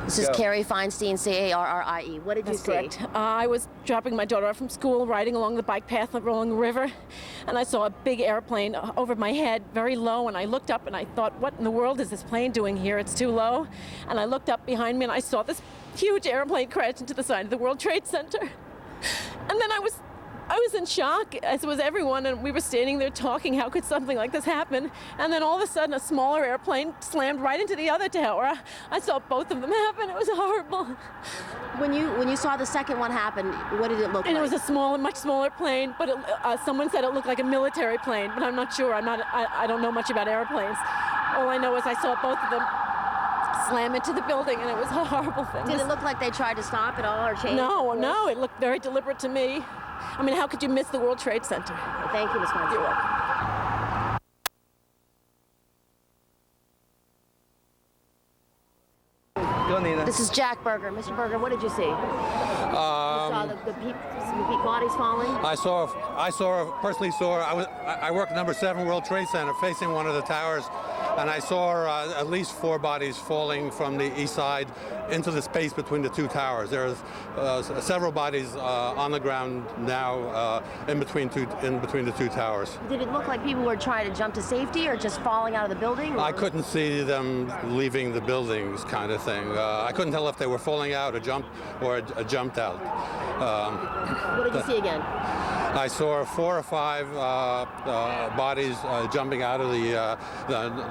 This is Carrie Feinstein, C-A-R-R-I-E. What did you see? That's correct. I was dropping my daughter off from school, riding along the bike path along the river, and I saw a big airplane over my head, very low, and I looked up and I thought, what in the world is this plane doing here? It's too low. And I looked up behind me and I saw this huge airplane crash into the side of the World Trade Center. And then I was in shock, as was everyone, and we were standing there talking, how could something like this happen? And then all of a sudden, a smaller airplane slammed right into the other tower. I saw both of them happen. It was horrible. When you saw the second one happen, what did it look like? And it was a much smaller plane, but someone said it looked like a military plane, but I'm not sure. I don't know much about airplanes. All I know is I saw both of them slam into the building, and it was a horrible thing. Did it look like they tried to stop it all or change? No, it looked very deliberate to me. I mean, how could you miss the World Trade Center? Thank you, Ms. Feinstein. You're welcome. This is Jack Berger. Mr. Berger, what did you see? You saw the bodies falling? I work at number 7 World Trade Center facing one of the towers, and I saw at least 4 bodies falling from the east side into the space between the 2 towers. There's several bodies on the ground now in between the 2 towers. Did it look like people were trying to jump to safety or just falling out of the building? Or? I couldn't see them leaving the buildings, kind of thing. I couldn't tell if they were falling out or jumped out. What did you see again? I saw 4 or 5 bodies jumping out of the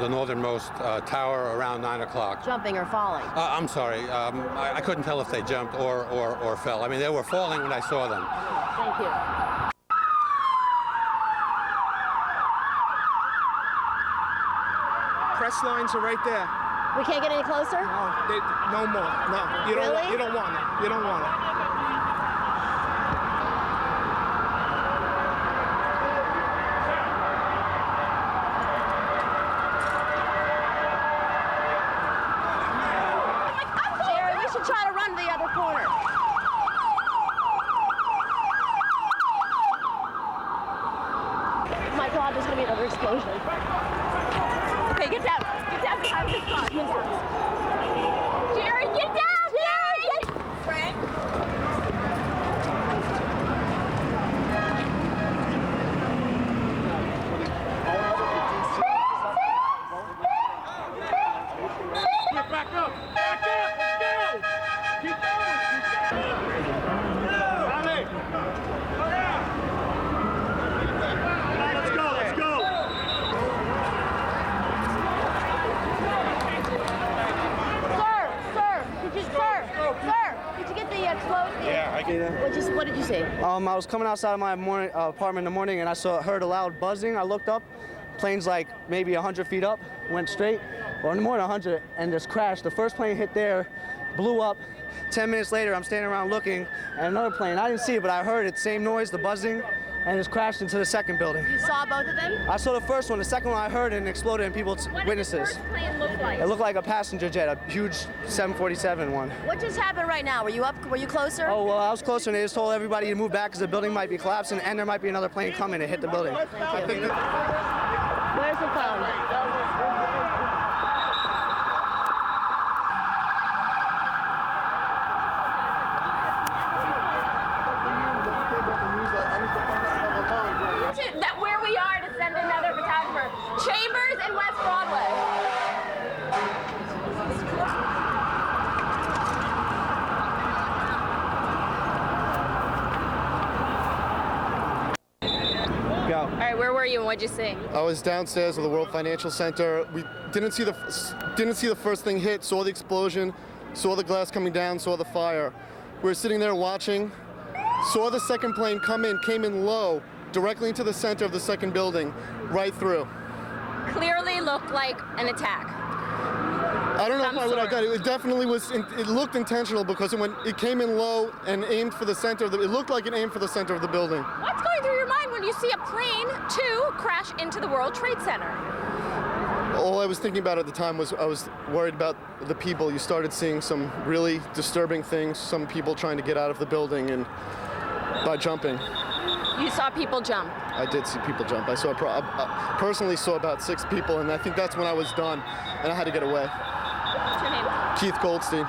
northernmost tower around 9 o'clock. Jumping or falling? I'm sorry. I couldn't tell if they jumped or fell. I mean, they were falling when I saw them. Thank you. Press lines are right there. We can't get any closer? No more. No. You don't want it. You don't want it. Try to run to the other corner. My God, there's going to be another explosion. Okay, get down. Get down behind this car. Jerry, get down! Jerry! Frank? Get back up! Back up! Let's go! Keep going! Rally! Let's go! Let's go! Sir, did you get the explosion? Yeah, I get it. What did you see? I was coming outside of my apartment in the morning, and I heard a loud buzzing. I looked up, plane's like maybe 100 feet up, went straight, or more than 100, and just crashed. The first plane hit there, blew up. 10 minutes later, I'm standing around looking, and another plane, I didn't see it, but I heard it, same noise, the buzzing, and it's crashed into the second building. You saw both of them? I saw the first one. The second one I heard it and exploded, and people witnesses. What did the first plane look like? It looked like a passenger jet, a huge 747 one. What just happened right now? Were you up? Were you closer? Oh, well, I was closer, and they just told everybody to move back because the building might be collapsing, and there might be another plane coming to hit the building. Thank you. Where's the phone? That where we are to send another photographer. Chambers and West Broadway. Go. All right, where were you and what'd you see? I was downstairs of the World Financial Center. We didn't see the first thing hit, saw the explosion, saw the glass coming down, saw the fire. We were sitting there watching, saw the second plane come in, came in low, directly into the center of the second building, right through. Clearly looked like an attack. I don't know if I would have got it. It definitely was, it looked intentional because when it came in low and aimed for the center of it looked like it aimed for the center of the building. What's going through your mind when you see a plane, crash into the World Trade Center? All I was thinking about at the time was I was worried about the people. You started seeing some really disturbing things, some people trying to get out of the building and by jumping. You saw people jump. I did see people jump. I personally saw about 6 people, and I think that's when I was done, and I had to get away. What's your name? Keith Goldstein.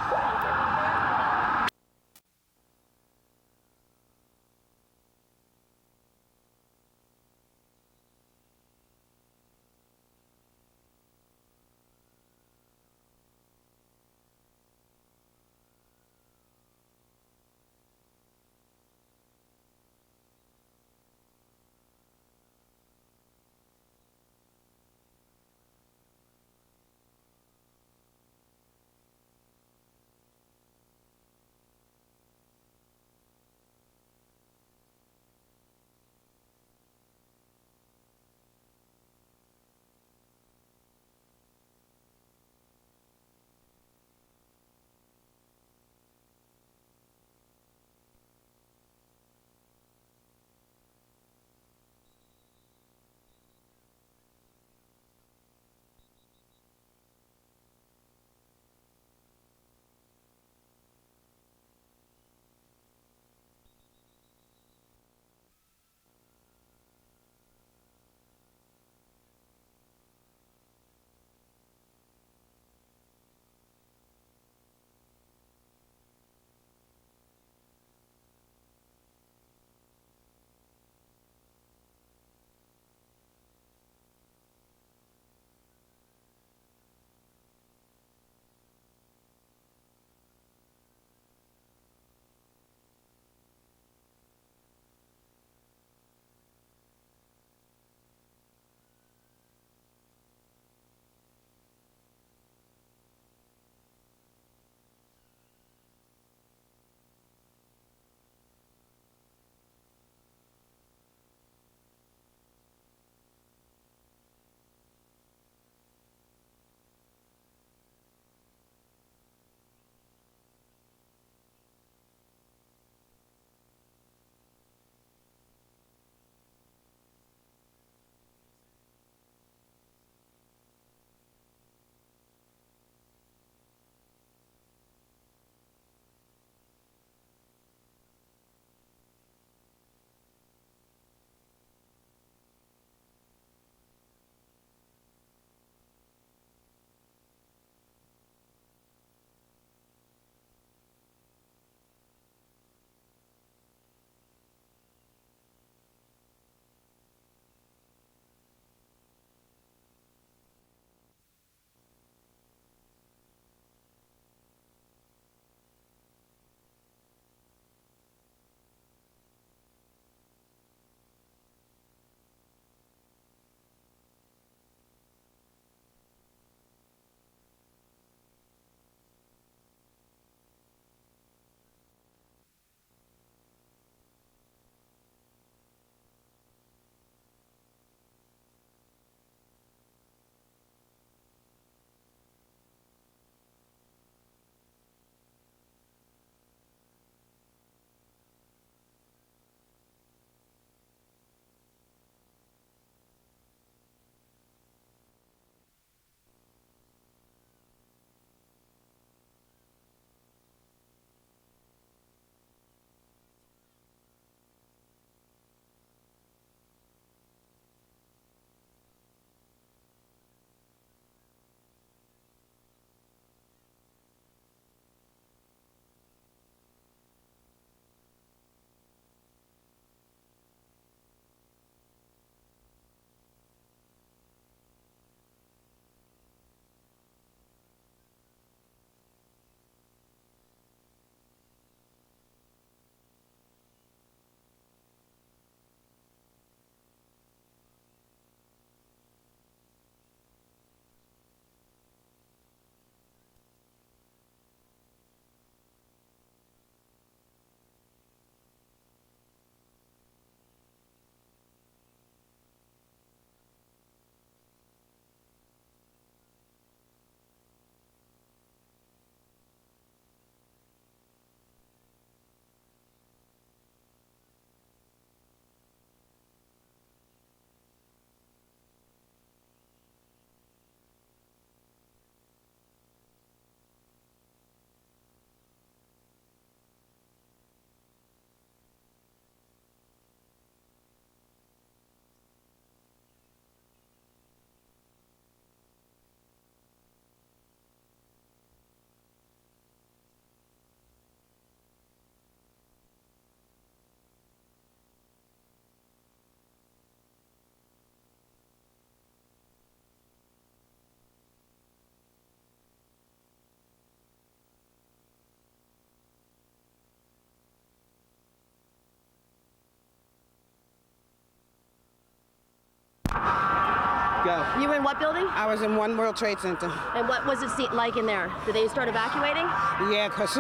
You were in what building? I was in One World Trade Center. And what was it like in there? Did they start evacuating? Yeah, because as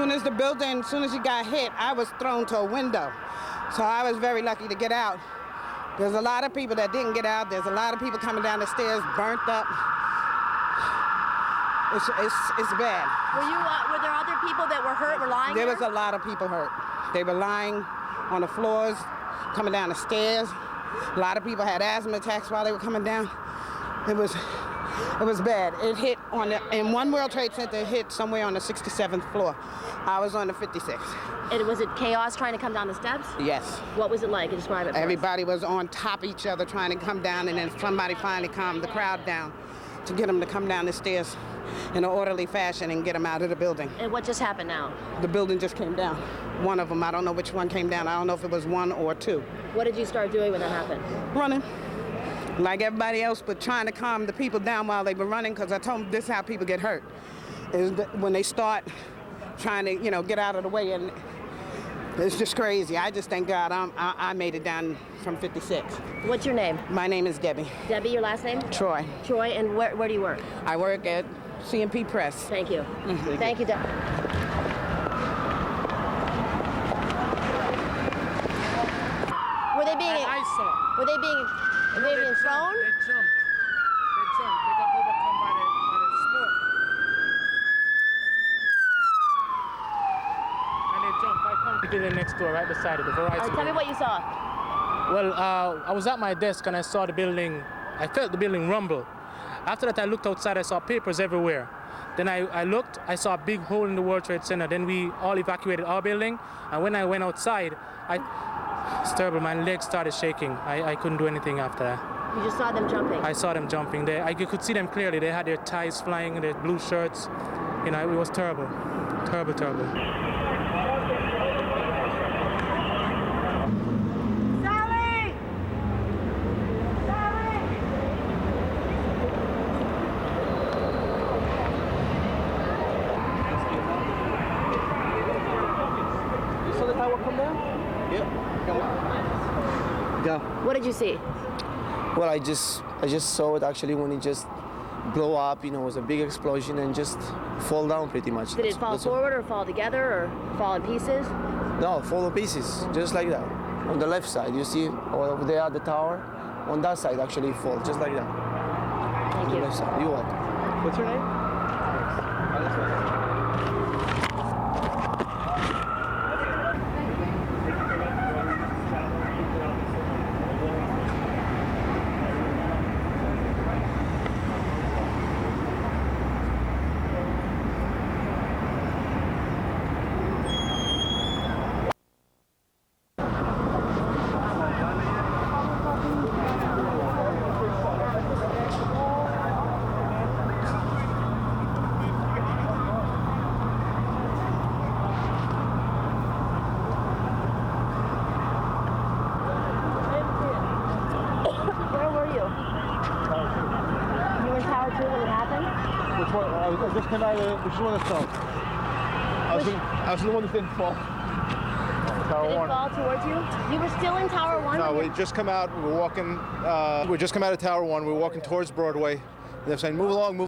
soon as you got hit, I was thrown to a window. So I was very lucky to get out. There's a lot of people that didn't get out. There's a lot of people coming down the stairs burnt up. It's bad. Were there other people that were hurt, were lying There there? was a lot of people hurt. They were lying on the floors, coming down the stairs. A lot of people had asthma attacks while they were coming down. It was bad. It hit in One World Trade Center, it hit somewhere on the 67th floor. I was on the 56th. And was it chaos trying to come down the steps? Yes. What was it like? Describe it for us. Everybody was on top of each other trying to come down, and then somebody finally calmed the crowd down to get them to come down the stairs in an orderly fashion and get them out of the building. And what just happened now? The building just came down. One of them, I don't know which one came down. I don't know if it was one or two. What did you start doing when that happened? Running. Like everybody else, but trying to calm the people down while they were running, because I told them this is how people get hurt. Is when they start trying to, get out of the way, and it's just crazy. I just thank God I made it down from 56. What's your name? My name is Debbie. Debbie, your last name? Troy. Troy, and where do you work? I work at CMP Press. Thank you. Thank you, Debbie. Were they being thrown? They jumped. They got overcome by the smoke. And they jumped. I come to the building next door, right beside it, the Verizon. All right, tell me what you saw. Well, I was at my desk and I saw the building. I felt the building rumble. After that, I looked outside. I saw papers everywhere. Then I looked. I saw a big hole in the World Trade Center. Then we all evacuated our building. And when I went outside, it's terrible. My legs started shaking. I couldn't do anything after that. You just saw them jumping? I saw them jumping. You could see them clearly. They had their ties flying, their blue shirts. It was terrible. Terrible, terrible. Yeah. What did you see? Well, I just saw it actually when it just blow up. It was a big explosion and just fall down pretty much. Did it fall forward or fall together or fall in pieces? No, fall to pieces, just like that. On the left side, you see over there at the tower. On that side, actually, it fall just like that. Thank On you. the left side. You want? What's your name? I just came out of which one of the I was the one that didn't fall. Tower Did it 1. fall towards you? You were still in Tower 1? No, we just come out. We're walking. We just come out of Tower 1. We're walking towards Broadway. They're saying, "Move along, move."